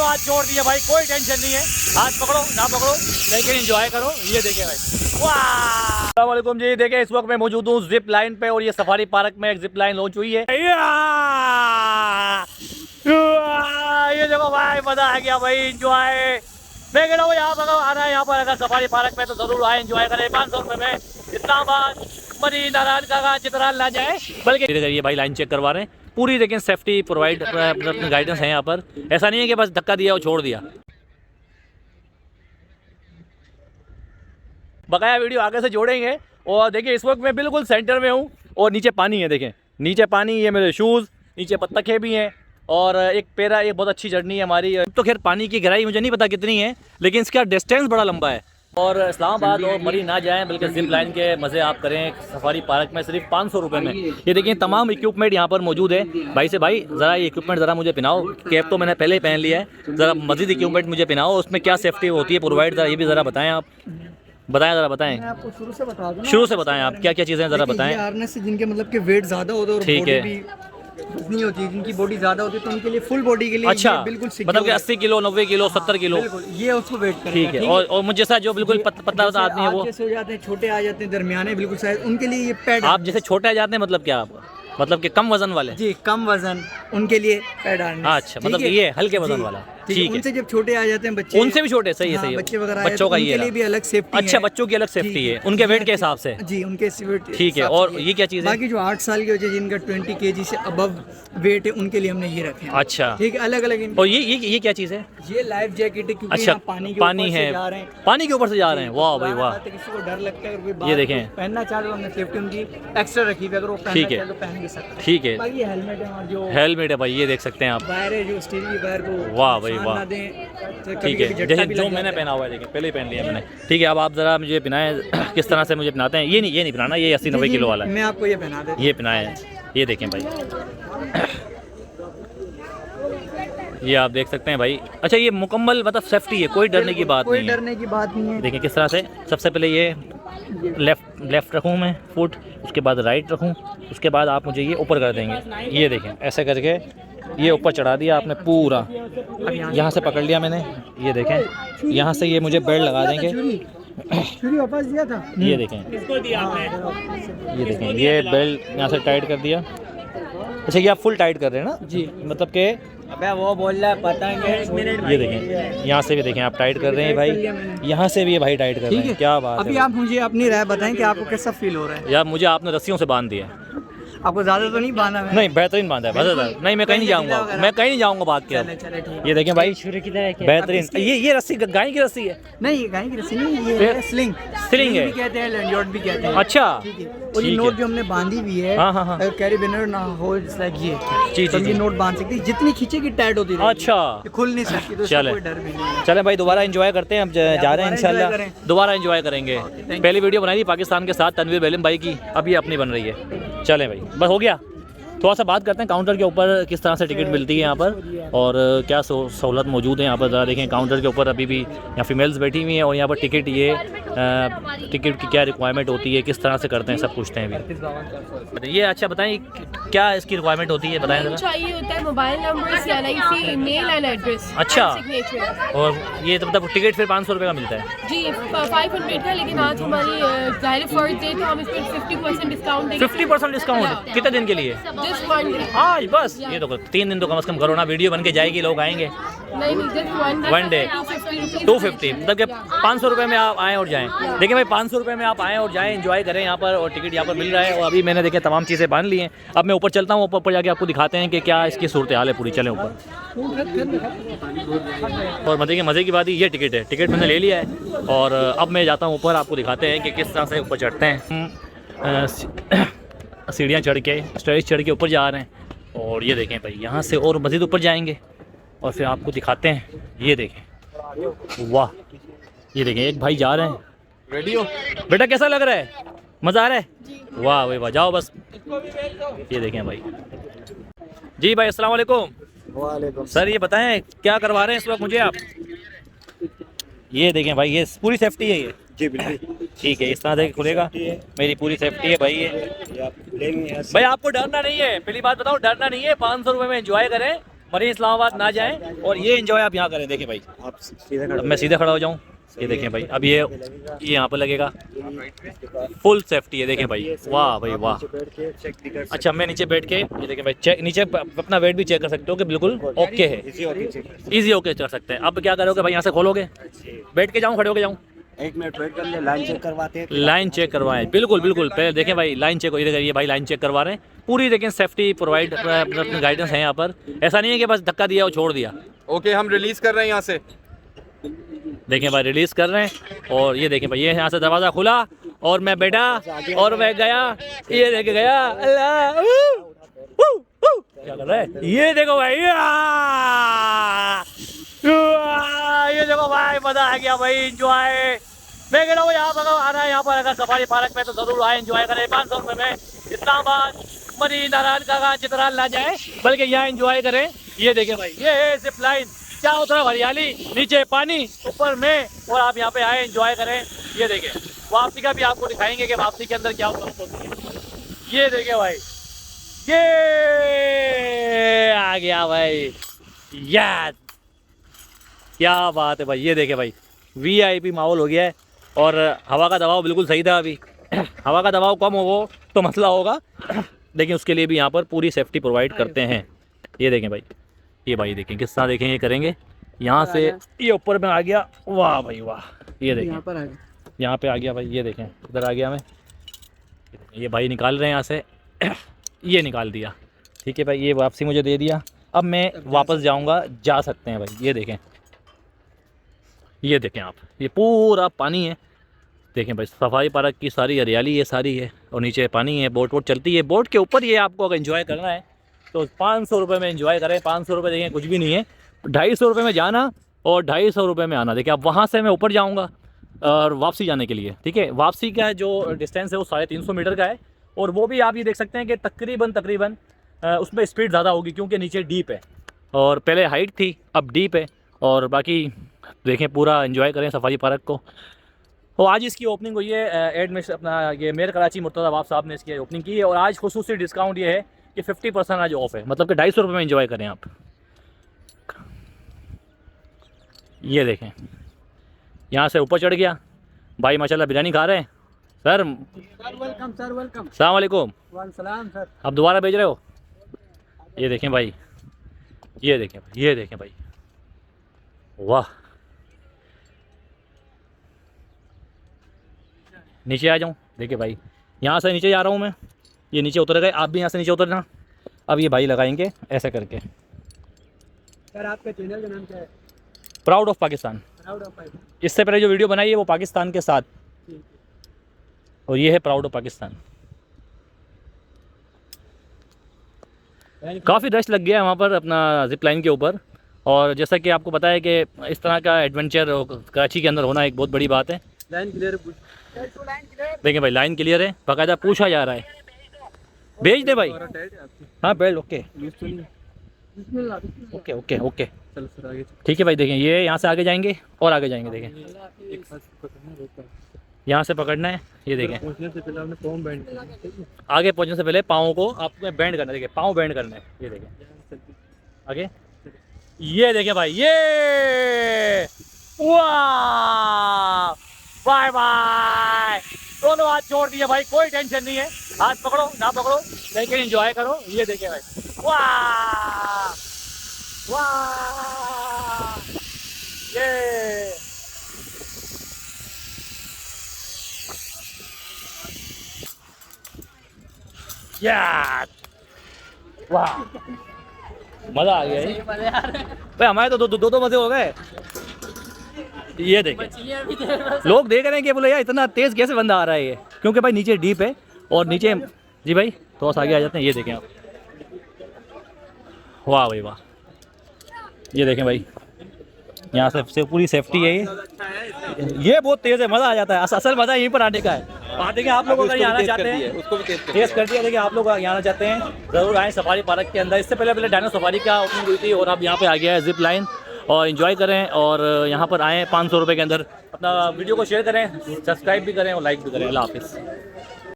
हाथ छोड़ दिए भाई, कोई टेंशन नहीं है, हाथ पकड़ो ना पकड़ो लेकिन एंजॉय करो। ये देखे भाई, वाह। अस्सलाम वालेकुम जी, देखे इस वक्त मैं मौजूद हूँ जिप लाइन पे और ये सफारी पार्क में एक जिप लाइन लॉन्च हुई है। ये देखो भाई, मजा आ गया भाई, एंजॉय। मैं कह रहा हूँ यहाँ पर आना है, यहाँ पर अगर सफारी पार्क में तो जरूर आए, एंजॉय करें। 500 रुपये में इस्लामाबाद मरी नारायण का चित्राल ना जाए, बल्कि ये भाई लाइन चेक करवा रहे हैं पूरी, लेकिन सेफ्टी प्रोवाइड गाइडेंस है यहाँ पर। ऐसा नहीं है कि बस धक्का दिया और छोड़ दिया। बकाया वीडियो आगे से जोड़ेंगे। और देखिए इस वक्त मैं बिल्कुल सेंटर में हूँ और नीचे पानी है, देखें नीचे पानी, ये मेरे शूज़, नीचे बत्तखें भी हैं और एक पेरा, एक बहुत अच्छी जर्नी है हमारी। तो खैर पानी की गहराई मुझे नहीं पता कितनी है, लेकिन इसका डिस्टेंस बड़ा लंबा है। और इस्लामाबाद और मरी ना जाएं, बल्कि जिप लाइन के मज़े आप करें सफारी पार्क में सिर्फ 500 रुपये में। ये देखिए तमाम इक्विपमेंट यहाँ पर मौजूद है। भाई से भाई ज़रा ये इक्विपमेंट ज़रा मुझे पहनाओ, कैप तो मैंने पहले ही पहन लिया है, ज़रा मज़ीद इक्विपमेंट मुझे पहनाओ, उसमें क्या सेफ्टी होती है प्रोवाइड, ज़रा ये भी ज़रा बताएँ आप। बताएं ज़रा बताएं, मैं आपको शुरू से बता दूं, शुरू से बताएं आप क्या क्या चीज़ें ज़रा बताएं। हार्नेस से जिनके मतलब कि वेट ज़्यादा होता है और ठीक है, नहीं होती, जिनकी बॉडी ज़्यादा होती है तो उनके लिए फुल बॉडी के लिए अच्छा, बिल्कुल मतलब कि 80 किलो 90 किलो 70 किलो ये उसको वेट करेगा। ठीक है। और मुझे जैसा जो बिल्कुल पतला आदमी है वो जैसे हो जाते हैं, छोटे आ जाते हैं, दरमियाने बिल्कुल साइज, उनके लिए ये पैड। आप जैसे छोटे आ जाते हैं मतलब क्या, मतलब कि कम वजन वाले? जी कम वजन, उनके लिए पैड हार्नेस। अच्छा, मतलब ये हल्के वजन वाला, ठीक है। उनसे जब छोटे आ जाते हैं बच्चे, उनसे भी छोटे, सही है सही है, बच्चे वगैरह बच्चों का ये लिए भी अलग सेफ्टी है। अच्छा, बच्चों की अलग सेफ्टी है उनके वेट के हिसाब से, जी उनके वेट ठीक है। और ये क्या चीज़ है? बाकी जो 8 साल के बच्चे जिनका 20 kg से अबव वेट है उनके लिए हमने ये रखे हैं। अच्छा, ठीक है, अलग अलग। और ये क्या चीज़ है? ये लाइफ जैकेट है, क्योंकि अच्छा, यहाँ पानी है, पानी के ऊपर से जा रहे हैं, वाह भाई वाह। किसी को डर लगता है अगर कोई ये देखें, पहनना चाहे तो हमने सेफ्टी उनकी एक्स्ट्रा रखी है, अगर वो पहनना चाहे तो पहन भी सकते हैं। ठीक है, बाकी हेलमेट है, और जो हेलमेट है भाई, ये देख सकते हैं आप, वायर है जो स्टील की वायर को वाह भाई वाह, तो ठीक है। जैसे जो मैंने पहना हुआ है, देखिए पहले ही पहन लिया मैंने, ठीक है। अब आप ज़रा मुझे पहनाएं, किस तरह से मुझे पहनाते हैं? ये नहीं पहनाना, ये 80-90 किलो वाला है, मैं आपको ये पहना देता हूं। ये पहनाए, ये देखें भाई, ये आप देख सकते हैं भाई। अच्छा, ये मुकम्मल मतलब सेफ्टी है, कोई डरने की बात नहीं है, कोई डरने की बात नहीं है। देखिए किस तरह से। सबसे पहले ये लेफ़्ट रखूँ मैं फुट, उसके बाद राइट रखूँ, उसके बाद आप मुझे ये ऊपर कर देंगे, ये देखें ऐसे करके ये ऊपर चढ़ा दिया आपने पूरा, यहाँ से पकड़ लिया मैंने, ये देखें यहाँ से ये मुझे बेल्ट लगा देंगे, छुरी वापस दिया था, ये देखें, ये देखें ये बेल्ट यहाँ से टाइट कर दिया। अच्छा, ये आप फुल टाइट कर रहे हैं ना? जी, मतलब कि अबे वो बोल रहा है पता है, ये देखें यहाँ से भी देखें आप टाइट कर रहे हैं भाई, यहाँ से भी ये भाई टाइट कर रहे हैं, क्या बात है। अभी आप मुझे अपनी राय बताएं कि आपको कैसा फील हो रहा है? यार मुझे आपने रस्सियों से बांध दिया। आपको ज़्यादा तो नहीं बांधा है? नहीं, बेहतरीन बांधा है, बहुत नहीं, मैं कहीं नहीं जाऊँगा, मैं कहीं नहीं जाऊँगा भाग के। अब ये देखें भाई, बेहतरीन, ये रस्सी गाय की रस्सी है? नहीं, गाय की रस्सी नहीं, ये स्लिंग है, भी कहते हैं, लैंडोर्ड भी कहते हैं। अच्छा, और ये नोट जो हमने बांधी हुई है, हाँ, कैरीबिनर ना हो लाइक ये, जी ये नोट बांध सकती है, जितनी खींचेगी टाइट होती है। अच्छा, खुल नहीं सकती, तो चले कोई डर भी नहीं है। चलें भाई, दोबारा एंजॉय करते हैं, अब जा रहे हैं इंशाल्लाह, दोबारा एंजॉय करेंगे। पहली वीडियो बनाई थी पाकिस्तान के साथ तनवीर बेलम भाई की, अब ये अपनी बन रही है। चलें भाई, बस हो गया। थोड़ा सा बात करते हैं काउंटर के ऊपर किस तरह से टिकट मिलती है यहाँ पर और क्या सहूलत मौजूद है यहाँ पर। ज़रा देखें काउंटर के ऊपर अभी भी यहाँ फीमेल्स बैठी हुई हैं और यहाँ पर टिकट टिकट की क्या रिक्वायरमेंट होती है, किस तरह से करते हैं, सब पूछते हैं अभी। ये अच्छा बताएं क्या इसकी रिक्वायरमेंट होती है, बताएं ज़रा। चाहिए होता है mobile number, CNIC, email and address. अच्छा, सिग्नेचर। और ये तो मतलब टिकट फिर 500 रुपये का मिलता है? जी 500 का, लेकिन आज हमारी ज़ाहिर फर्स्ट डे तो हम इस पर 50% डिस्काउंट देंगे। 50% डिस्काउंट कितने दिन के लिए? Just 1 day. आज बस, ये तो 3 दिन तो कम से कम करो ना, वीडियो बन के जाएगी, लोग आएंगे। नहीं, जस्ट 1 डे 250, मतलब कि 500 रुपये में आप आएँ और जाएँ। देखिए भाई 500 रुपये में आप आएँ और जाएँ, एंजॉय करें यहाँ पर, और टिकट यहाँ पर मिल रहा है। और अभी मैंने देखे तमाम चीज़ें बांध ली हैं, अब मैं ऊपर चलता हूँ, ऊपर जाके आपको दिखाते हैं कि क्या इसकी सूरत हाल है पूरी। चलें ऊपर। और मज़े की बात ये टिकट है, टिकट मैंने ले लिया है और अब मैं जाता हूँ ऊपर, आपको दिखाते हैं कि किस तरह से ऊपर चढ़ते हैं। सीढ़ियाँ चढ़ के, स्टेज चढ़ के ऊपर जा रहे हैं और ये देखें भाई यहाँ से और मज़ीद ऊपर जाएंगे और फिर आपको दिखाते हैं। ये देखें, वाह, ये देखें एक भाई जा रहे हैं। रेडी हो बेटा? कैसा लग रहा है? मज़ा आ रहा है? वाह भाई वाह, जाओ बस। ये देखें भाई। जी भाई अस्सलाम वालेकुम। वालेकुम सर, ये बताएं क्या करवा रहे हैं इस वक्त मुझे आप? ये देखें भाई, ये पूरी सेफ्टी है ये? जी बिल्कुल ठीक है, इस तरह से खुलेगा, मेरी पूरी सेफ्टी है भाई। ये भाई आपको डरना नहीं है, पहली बात बताओ, डरना नहीं है। 500 रुपये में एंजॉय करें मरीन इस्लामाबाद ना जाएं और ये एंजॉय आप यहाँ करें। देखें भाई, आप सीधे खड़े मैं सीधे खड़ा हो जाऊँ, ये देखें भाई, अब ये यहाँ पर लगेगा, फुल सेफ्टी है। देखें भाई, वाह भाई वाह। बैठ के चेक भी कर अच्छा, मैं नीचे बैठ के ये देखें भाई, चेक नीचे अपना वेट भी चेक कर सकते हो कि बिल्कुल ओके है, इजी ओके कर सकते हैं। अब क्या करोगे भाई, यहाँ से खोलोगे, बैठ के जाऊँ खड़े होके जाऊँ? 1 मिनट वेट कर ले, लाइन चेक करवाते हैं। लाइन चेक करवाएं, बिल्कुल बिल्कुल। पहले देखें भाई, लाइन चेक हो, ये भाई लाइन चेक करवा रहे हैं पूरी। देखें सेफ्टी प्रोवाइड, अपनी गाइडेंस है यहाँ पर। ऐसा नहीं है कि बस धक्का दिया और छोड़ दिया। ओके, हम रिलीज कर रहे हैं यहाँ से। देखें भाई, रिलीज कर रहे हैं और ये देखें भाई, ये यहाँ से दरवाज़ा खुला और मैं बैठा और मैं गया, ये देखे गया। अल्लाह, क्या कर रहा है? ये देखो भाई, ये देखो भाई, मजा आ गया भाई, एंजॉय। मैं कह रहा हूँ यहाँ पर आना है, यहाँ पर अगर सफारी पार्क में तो जरूर आए, एंजॉय करें। 500 रुपये में इस्लामाबाद मरीन नारायण का चित्राल ना जाए, बल्कि यहाँ एंजॉय करें। ये देखें भाई, ये है जिप लाइन, चारों तरफ हरियाली, नीचे पानी, ऊपर में, और आप यहाँ पे आए एंजॉय करें। ये देखें, वापसी का भी आपको दिखाएंगे कि वापसी के अंदर क्या होती है। ये देखें भाई, ये आ गया भाई, याद, क्या बात है भाई। ये देखें भाई, VIP माहौल हो गया है और हवा का दबाव बिल्कुल सही था। अभी हवा का दबाव कम हो तो मसला होगा, लेकिन उसके लिए भी यहाँ पर पूरी सेफ्टी प्रोवाइड करते हैं। ये देखें भाई, ये भाई देखें किस तरह देखें, ये करेंगे यहाँ से, ये ऊपर में आ गया, वाह भाई वाह। ये देखें यहाँ पर आ गए, यहाँ पे आ गया भाई, ये देखें इधर आ गया मैं। ये भाई निकाल रहे हैं यहाँ से, ये निकाल दिया, ठीक है भाई, ये वापसी मुझे दे दिया। अब मैं वापस जाऊँगा, जा सकते हैं भाई। ये देखें, ये देखें आप, ये पूरा पानी है। देखें भाई, सफारी पार्क की सारी हरियाली ये सारी है और नीचे पानी है, बोट वोट चलती है। बोट के ऊपर ये आपको अगर एंजॉय करना है तो 500 रुपये में एंजॉय करें। 500 रुपये देखें कुछ भी नहीं है, 250 रुपये में जाना और 250 रुपये में आना। देखिए, अब वहाँ से मैं ऊपर जाऊँगा और वापसी जाने के लिए, ठीक है। वापसी का जो डिस्टेंस है वो 350 मीटर का है, और वो भी आप ये देख सकते हैं कि तकरीबन उसमें स्पीड ज़्यादा होगी, क्योंकि नीचे डीप है और पहले हाइट थी, अब डीप है। और बाकी देखें, पूरा एंजॉय करें सफारी पार्क को। तो आज इसकी ओपनिंग हुई है, एड में अपना ये मेयर कराची मुर्तज़ा अवाब साहब ने इसकी ओपनिंग की है, और आज खुसूसी डिस्काउंट ये है कि 50% आज ऑफ है, मतलब कि 250 रुपये में एंजॉय करें आप। ये देखें, यहाँ से ऊपर चढ़ गया भाई, माशाल्लाह बिरयानी खा रहे हैं सर। Welcome sir, welcome. अस्सलाम वालेकुम। सलाम सर। आप दोबारा भेज रहे हो? ये देखें भाई, ये देखें भाई, ये देखें भाई, वाह। नीचे आ जाऊँ, देखिए भाई, यहाँ से नीचे जा रहा हूँ मैं, ये नीचे उतर गए, आप भी यहाँ से नीचे उतरना। अब ये भाई लगाएंगे ऐसे करके। सर आपके चैनल का नाम क्या है? Proud of Pakistan. Proud of Pakistan. इससे पहले जो वीडियो बनाई है वो पाकिस्तान के साथ, और ये है प्राउड ऑफ पाकिस्तान। काफ़ी रश लग गया है वहाँ पर अपना जिप लाइन के ऊपर, और जैसा कि आपको पता है कि इस तरह का एडवेंचर कराची के अंदर होना एक बहुत बड़ी बात है। Line clear. देखिए भाई, लाइन क्लियर है, बाकायदा पूछा जा रहा है। भेज दे भाई। हाँ belt okay okay okay okay, ठीक है भाई। देखें, ये यहाँ से आगे जाएंगे और आगे जाएंगे। देखें, यहाँ से पकड़ना है, ये देखें, आगे पहुँचने से पहले पाँव को आपको बैंड करना है। देखिए, पाँव बैंड करना है, ये देखें आगे। ये देखें भाई, ये वाह, बाय बाय। दोनों हाथ छोड़ दिए भाई, कोई टेंशन नहीं है, हाथ पकड़ो ना पकड़ो लेकिन एंजॉय करो। ये देखें भाई, वाह वाह, ये यार, वाह, मजा आ गया है भाई। हमारे तो दो मजे हो गए। ये देखें, लोग देख रहे हैं कि बोले यार इतना तेज कैसे बंदा आ रहा है ये, क्योंकि भाई नीचे डीप है और नीचे, जी भाई थोड़ा सा आगे आ जाते हैं। ये देखें आप, वाह भाई वाह। ये देखें भाई, यहाँ से पूरी सेफ्टी है। ये बहुत तेज़ है, मज़ा आ जाता है। असल मज़ा यहीं पर आने का है। बात है कि आप लोग अगर यहाँ आना चाहते हैं, उसको भी टेस्ट कर दिया। देखिए, आप लोग यहाँ आना चाहते हैं ज़रूर आएँ सफारी पार्क के अंदर। इससे पहले डायनो सफारी का ओपनिंग हुई थी, और अब यहाँ पे आ गया है जिप लाइन, और एंजॉय करें और यहाँ पर आएँ 500 रुपये के अंदर। अपना वीडियो को शेयर करें, सब्सक्राइब भी करें और लाइक भी करें। अल्लाह हाफिज़।